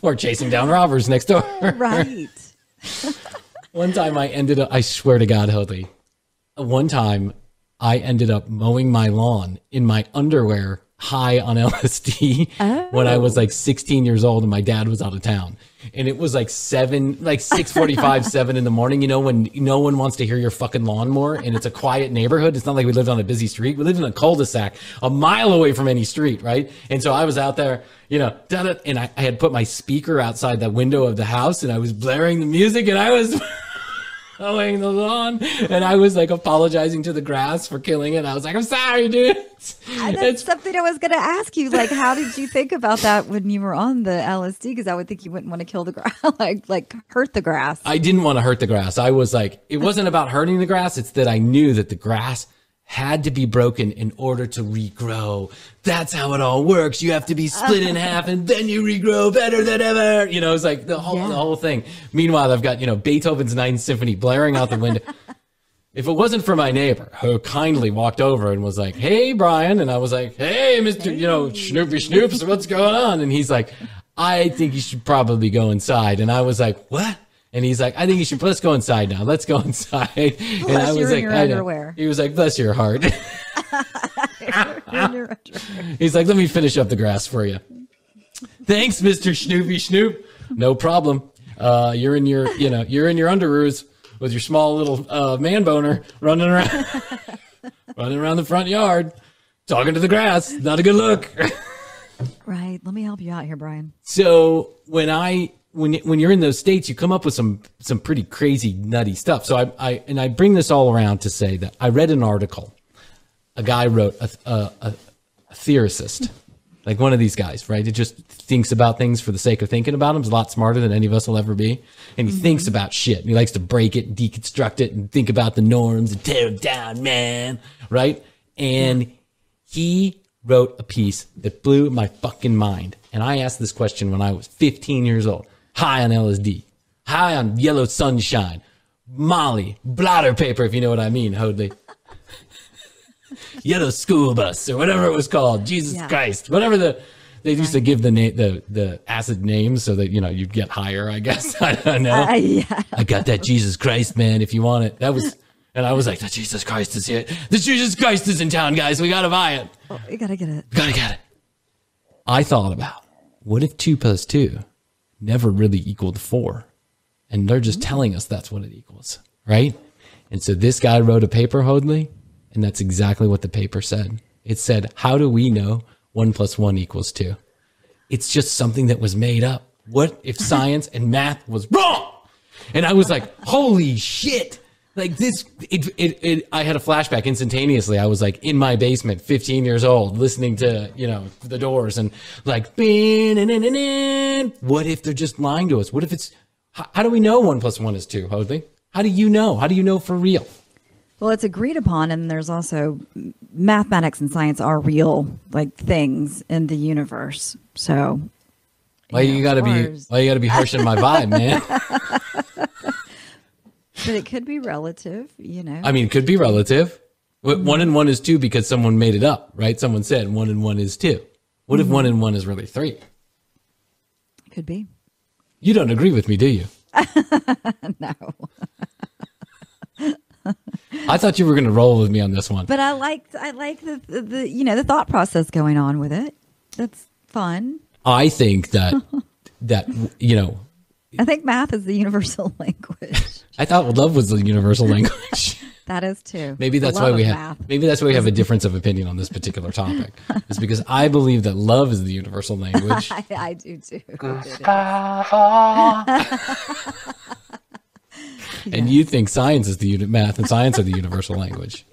Or chasing down robbers next door.
Right.
One time I swear to God, Hoadley, one time I ended up mowing my lawn in my underwear, high on LSD, when I was like 16 years old and my dad was out of town. And it was like 6:45, 7 in the morning, when no one wants to hear your fucking lawnmower and it's a quiet neighborhood. It's not like we lived on a busy street. We lived in a cul-de-sac a mile away from any street, right? And so I was out there, and I had put my speaker outside the window of the house and I was blaring the music and I was mowing the lawn, and I was like apologizing to the grass for killing it. I was like, I'm sorry, dude.
That's something I was going to ask you. Like, how did you think about that when you were on the LSD? Because I would think you wouldn't want to kill the grass, like hurt the grass.
I didn't want to hurt the grass. I was like, it wasn't about hurting the grass. It's that I knew that the grass had to be broken in order to regrow. That's how it all works. You have to be split in half and then you regrow better than ever. It's like the whole thing. Meanwhile, I've got, Beethoven's Ninth Symphony blaring out the window. If it wasn't for my neighbor who kindly walked over and was like, hey, Brian. And I was like, hey, Mr. Snoopy Snoops, what's going on? And he's like, I think you should probably go inside. And I was like, what? And he's like, I think you should, let's go inside now. Let's go inside. And I was like,
your underwear.
He was like, bless your heart. He's like, let me finish up the grass for you. Thanks, Mr. Snoopy Snoop. No problem. You're in your underoos. with your small little man boner running around, running around the front yard, talking to the grass. Not a good look.
Right. Let me help you out here, Brian.
So when you're in those states, you come up with some pretty crazy, nutty stuff. So I bring this all around to say that I read an article. A guy wrote a theorist, like one of these guys, right? It just thinks about things for the sake of thinking about them. He's a lot smarter than any of us will ever be. And he thinks about shit. And he likes to break it and deconstruct it and think about the norms and tear it down, man. Right? And he wrote a piece that blew my fucking mind. And I asked this question when I was 15 years old. High on LSD. High on yellow sunshine. Molly. Blotter paper, if you know what I mean, Hoadley. Yellow school bus or whatever it was called. Jesus Christ. Whatever they used to give the acid names so that, you'd get higher, I guess. I don't know. I got that Jesus Christ, man, if you want it. And I was like, the Jesus Christ is here. The Jesus Christ is in town, guys. We got to buy it.
Oh, you got to get it.
Got to get it. I thought about, what if 2 + 2 never really equaled 4? And they're just telling us that's what it equals, right? And so this guy wrote a paper, Hoadley, and that's exactly what the paper said. It said, how do we know 1 + 1 = 2? It's just something that was made up. What if science and math was wrong? And I was like, holy shit. Like this, I had a flashback instantaneously. I was like in my basement, 15 years old, listening to, the Doors and like, what if they're just lying to us? What if how do we know 1 + 1 = 2, Hoadley? How do you know? How do you know for real?
Well, it's agreed upon, and there's also mathematics and science are real things in the universe. So
why you gotta be harshing my vibe, man?
But it could be relative,
I mean, it could be relative. 1 and 1 is 2 because someone made it up, right? Someone said 1 and 1 is 2. What if 1 and 1 is really 3?
Could be.
You don't agree with me, do you?
No.
I thought you were going to roll with me on this one.
But I like the the thought process going on with it. That's fun.
I think that
I think math is the universal language.
I thought love was the universal language.
That is too.
Maybe that's why we have a difference of opinion on this particular topic. It's because I believe that love is the universal language.
I do too.
Gustavo.
And you think science is math and science are the universal language.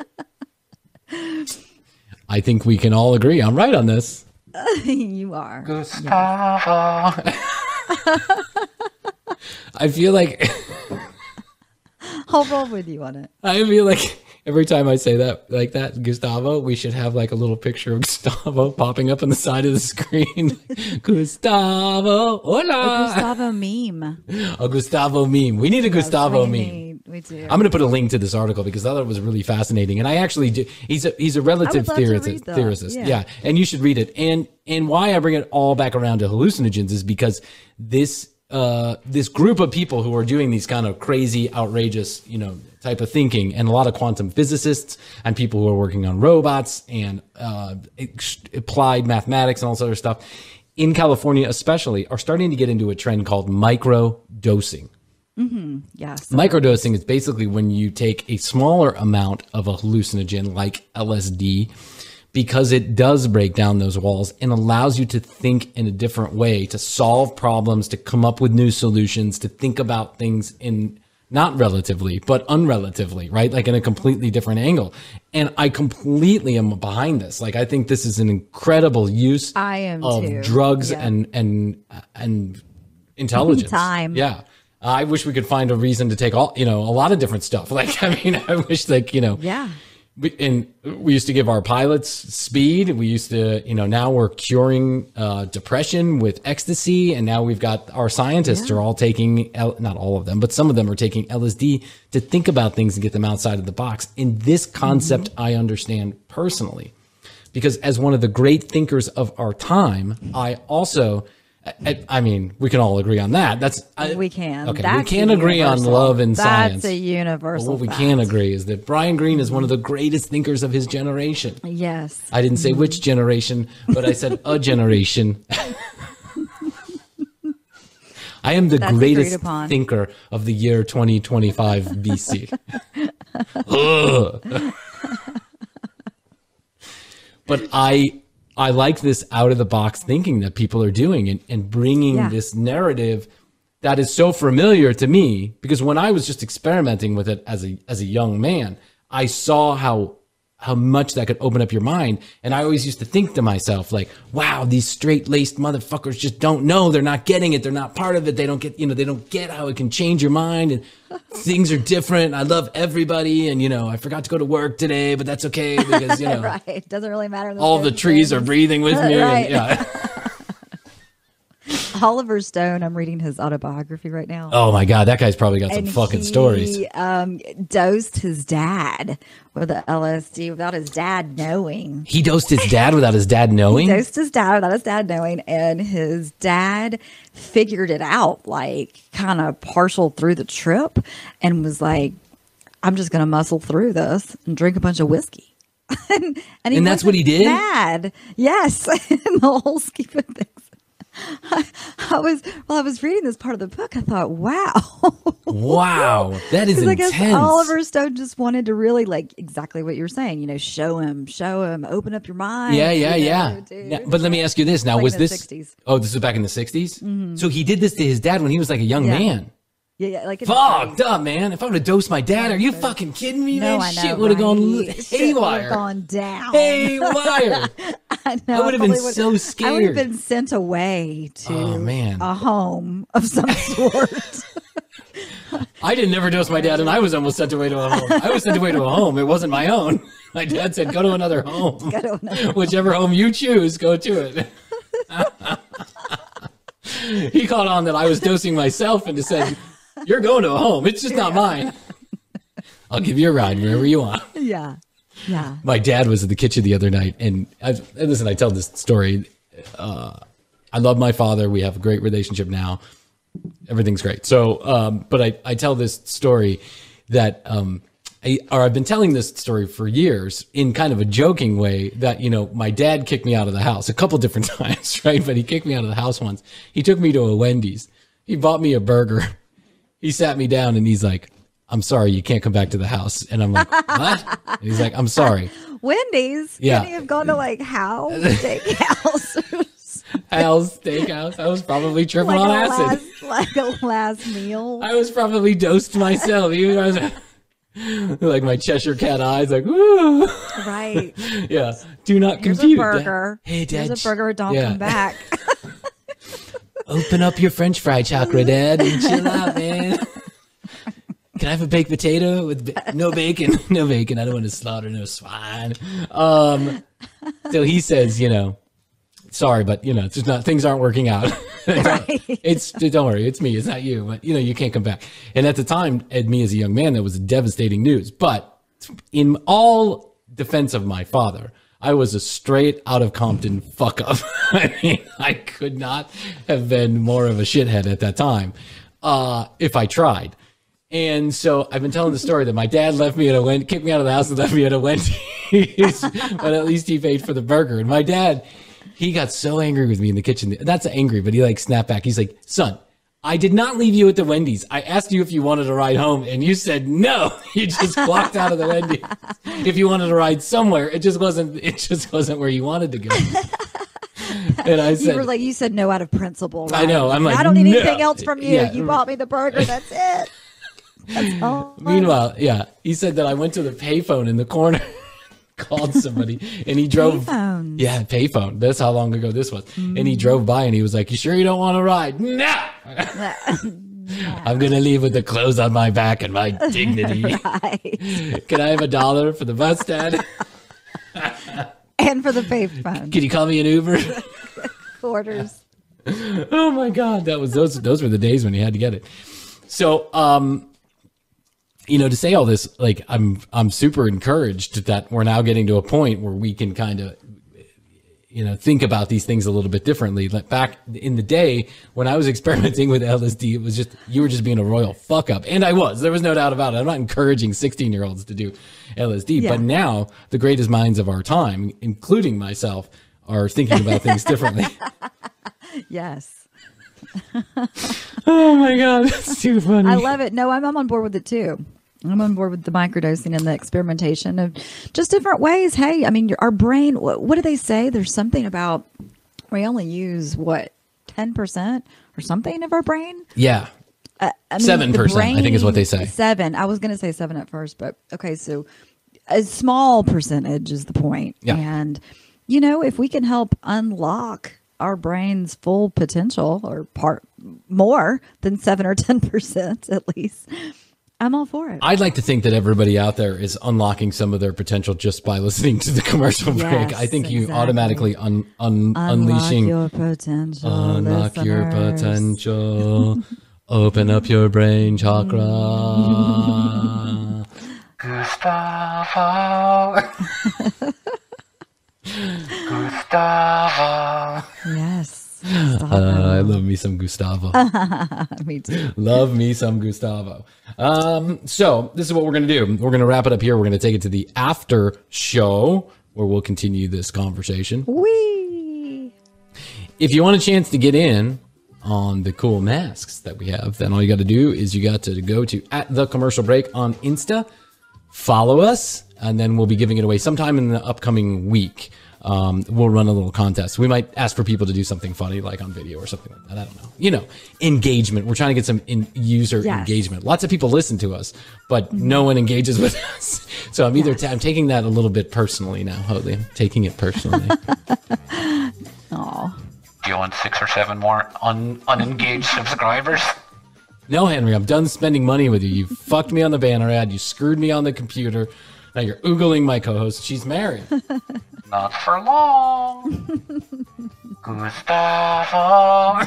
I think we can all agree. I'm right on this.
You are.
Gustavo.
I feel like
I'll roll with you on it.
I feel like every time I say that, like that, Gustavo, we should have like a little picture of Gustavo popping up on the side of the screen. Gustavo, hola.
A Gustavo meme.
A Gustavo meme. We need a Gustavo meme.
We do.
I'm going to put a link to this article because I thought it was really fascinating. And I actually do. He's a relative theorist. Yeah. And you should read it. And why I bring it all back around to hallucinogens is because this group of people who are doing these kind of crazy, outrageous, type of thinking, and a lot of quantum physicists and people who are working on robots and applied mathematics and all this other stuff in California especially are starting to get into a trend called micro dosing.
Mm-hmm. Yes.
Microdosing is basically when you take a smaller amount of a hallucinogen like LSD, because it does break down those walls and allows you to think in a different way, to solve problems, to come up with new solutions, to think about things in not relatively, but unrelatively, right? Like in a completely different angle. And I completely am behind this. Like, I think this is an incredible use of drugs and intelligence.
Time.
Yeah. I wish we could find a reason to take a lot of different stuff. Like, I mean, I wish
yeah.
And we used to give our pilots speed. We used to, now we're curing depression with ecstasy. And now we've got our scientists are all taking, not all of them, but some of them are taking LSD to think about things and get them outside of the box. And this concept I understand personally, because as one of the great thinkers of our time, I also... I mean, we can all agree on that.
We can.
Okay, we can agree on love and science.
That's a universal.
But what we can agree is that Brian Greene is one of the greatest thinkers of his generation.
Yes.
I didn't say which generation, but I said a generation. I am the
That's
greatest
agreed upon.
thinker of the year 2025 BC. Ugh. But I like this out of the box thinking that people are doing and bringing this narrative that is so familiar to me, because when I was just experimenting with it as a young man, I saw how much that could open up your mind. And I always used to think to myself, like, wow, these straight-laced motherfuckers just don't know. They're not getting it. They're not part of it. They don't get, they don't get how it can change your mind and things are different. I love everybody. And, I forgot to go to work today, but that's okay because,
right. Doesn't really matter.
All the trees are breathing with me.
Right.
And,
Oliver Stone, I'm reading his autobiography right now.
Oh my God, that guy's probably got some fucking stories.
He dosed his dad with the LSD without his dad knowing.
He dosed his dad without his dad knowing?
He dosed his dad without his dad knowing, and his dad figured it out, like kind of partial through the trip, and was like, I'm just going to muscle through this and drink a bunch of whiskey. and
that's what he did?
Mad. Yes. And the whole scheme of things. I was reading this part of the book, I thought, wow,
that is intense.
I guess Oliver Stone just wanted to really, like, exactly what you're saying, show him, open up your mind.
Yeah. But let me ask you this now: was this?
60s.
Oh, this was back in the 60s. Mm-hmm. So he did this to his dad when he was like a young man.
Yeah, like
fucked up, man. If I would have dosed my dad, are you fucking kidding me, man? Shit would have gone haywire.
Gone down.
Haywire.
I know.
I would have been so scared.
I would have been sent away to a home of some sort.
I didn't never dose my dad, and I was almost sent away to a home. I was sent away to a home. It wasn't my own. My dad said, go to another home. Whichever home you choose, go to it. He caught on that I was dosing myself and just said, you're going to a home. It's just not mine. I'll give you a ride wherever you want.
Yeah. Yeah.
My dad was in the kitchen the other night, and listen, I tell this story. I love my father. We have a great relationship now. Everything's great. So, but I tell this story that, I've been telling this story for years in kind of a joking way that, my dad kicked me out of the house a couple different times, right? But he kicked me out of the house once. He took me to a Wendy's. He bought me a burger. He sat me down and he's like, I'm sorry, you can't come back to the house. And I'm like, what? And he's like, I'm sorry.
Wendy's?
Yeah.
Couldn't you have gone to like Hal's Steakhouse?
Hal's Steakhouse. I was probably tripping on acid.
Like a last meal.
I was probably dosed myself. Even I was like my Cheshire cat eyes, like, woo.
Right.
Yeah. Do not
Here's
compute.
A burger.
Hey, Dad.
Here's a burger. Don't come back.
Open up your French fry chakra, Dad, and chill out, man. Can I have a baked potato with no bacon? No bacon. I don't want to slaughter no swine. So he says, sorry, but it's just not, things aren't working out.
Right.
Don't worry, it's me, it's not you. But you can't come back. And at the time, me as a young man, that was devastating news. But in all defense of my father, I was a straight out of Compton fuck up. I mean, I could not have been more of a shithead at that time if I tried. And so I've been telling the story that my dad kicked me out of the house and left me at a Wendy's, but at least he paid for the burger. And my dad, he got so angry with me in the kitchen. That's angry, but he like snapped back. He's like, son, I did not leave you at the Wendy's. I asked you if you wanted a ride home and you said no. You just walked out of the Wendy's. If you wanted to ride somewhere, it just wasn't where you wanted to go. And I said,
you said no out of principle. Right?
I know. I'm like,
I don't need anything else from you.
Yeah.
You bought me the burger. That's it. That's all.
Meanwhile, he said that I went to the payphone in the corner, called somebody, and he drove.
Payphone.
Yeah, payphone. That's how long ago this was. Mm. And he drove by and he was like, "You sure you don't want to ride?" No. I'm gonna leave with the clothes on my back and my dignity. Right. Can I have $1 for the bus, Dad?
And for the payphone.
Can you call me an Uber?
Quarters.
Oh my God, those were the days when you had to get it. So, to say all this, like I'm super encouraged that we're now getting to a point where we can kind of, think about these things a little bit differently. Like back in the day when I was experimenting with LSD, it was just, you were just being a royal fuck up. And there was no doubt about it. I'm not encouraging 16-year-olds to do LSD, but now the greatest minds of our time, including myself, are thinking about things differently.
Yes.
Oh my God, that's too funny.
I love it. No, I'm on board with it too. I'm on board with the microdosing and the experimentation of just different ways. Hey, I mean, our brain, what do they say? There's something about we only use, 10% or something of our brain?
Yeah.
I mean,
7%, I think is what they say.
7. I was going to say 7 at first, but okay. So a small percentage is the point.
Yeah.
And, you know, if we can help unlock our brain's full potential or more than 7 or 10% at least, I'm all for it.
I'd like to think that everybody out there is unlocking some of their potential just by listening to the commercial break. I think you automatically unleashing
your potential.
Unlock your
listeners.
potential. Open up your brain chakra.
Gustavo. Gustavo.
Yes.
I love me some Gustavo.
Me too.
Love me some Gustavo. So this is what we're going to do. We're going to wrap it up here. We're going to take it to the after show where we'll continue this conversation.
Whee!
If you want a chance to get in on the cool masks that we have, then all you got to do is you got to go to @thecommercialbreak on Insta, follow us, and then we'll be giving it away sometime in the upcoming week. We'll run a little contest. We might ask for people to do something funny, like on video or something like that. I don't know. You know, engagement. We're trying to get some user engagement. Lots of people listen to us, but no one engages with us. So I'm I'm taking that a little bit personally now, Hoadley. I'm taking it personally.
Aw.
Do you want 6 or 7 more unengaged subscribers?
No, Henry, I'm done spending money with you. You fucked me on the banner ad. You screwed me on the computer. Now you're oogling my co-host. She's married.
Not for long. Gustavo.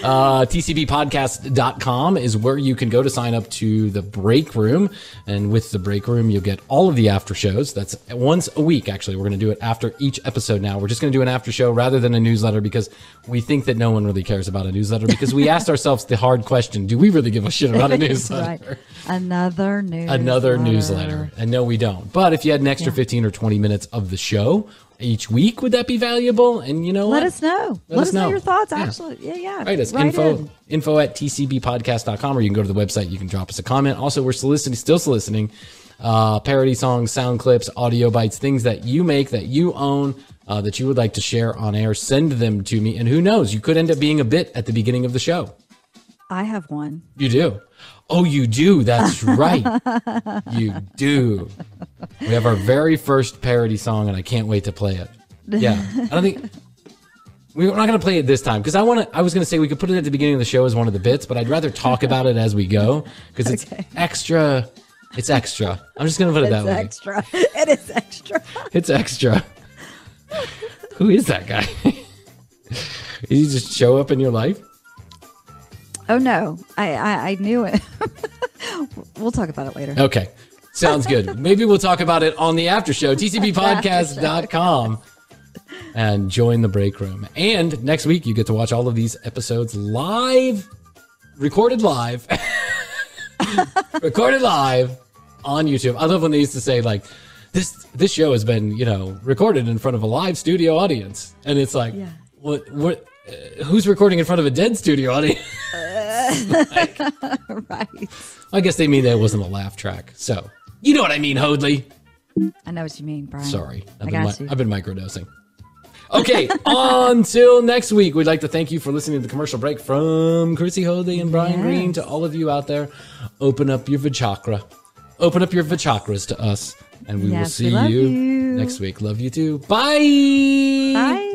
TCBpodcast.com is where you can go to sign up to the break room. And with the break room, you'll get all of the after shows. That's once a week, actually. We're going to do it after each episode now. We're just going to do an after show rather than a newsletter because we think that no one really cares about a newsletter because we asked ourselves the hard question, do we really give a shit about a newsletter?
Right. Another
newsletter. And no, we don't. But if you had an extra 15 or 20 minutes of the show each week, would that be valuable? And you know what?
Let us know. Let us know your thoughts, actually. Yeah.
Right, it's info@tcbpodcast.com, or you can go to the website. You can drop us a comment. Also, we're still soliciting parody songs, sound clips, audio bites, things that you make, that you own, that you would like to share on air. Send them to me. And who knows, you could end up being a bit at the beginning of the show.
I have one.
You do? Oh, you do. That's right. You do. We have our very first parody song, and I can't wait to play it. Yeah. I don't think we're not going to play it this time because I was going to say we could put it at the beginning of the show as one of the bits, but I'd rather talk about it as we go because it's extra. It's extra. I'm just going to put it that way.
It's extra. It is extra.
It's extra. Who is that guy? Did he just show up in your life?
Oh, no. I knew it. We'll talk about it later.
Okay. Sounds good. Maybe we'll talk about it on the after show, tcbpodcast.com, and join the break room. And next week, you get to watch all of these episodes live, recorded live on YouTube. I love when they used to say, like, this show has been, recorded in front of a live studio audience. And it's like, what who's recording in front of a dead studio audience?
Right.
I guess they mean that it wasn't a laugh track. So, you know what I mean, Hoadley.
I know what you mean, Brian.
Sorry. I've been microdosing. Okay, until next week, we'd like to thank you for listening to the commercial break from Chrissy Hoadley and Brian Green. To all of you out there, open up your vachakra. Open up your vachakras to us, and we will see you next week. Love you too. Bye.
Bye.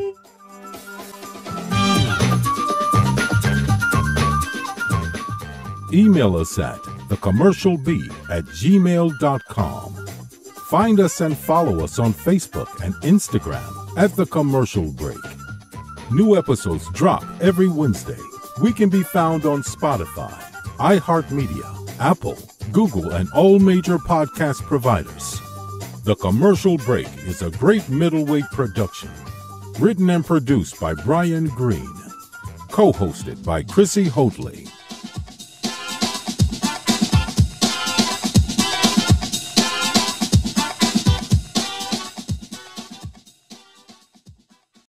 Email us at thecommercialbeat@gmail.com. Find us and follow us on Facebook and Instagram at The Commercial Break. New episodes drop every Wednesday. We can be found on Spotify, iHeartMedia, Apple, Google, and all major podcast providers. The Commercial Break is a great middleweight production. Written and produced by Brian Green. Co-hosted by Chrissy Hoadley.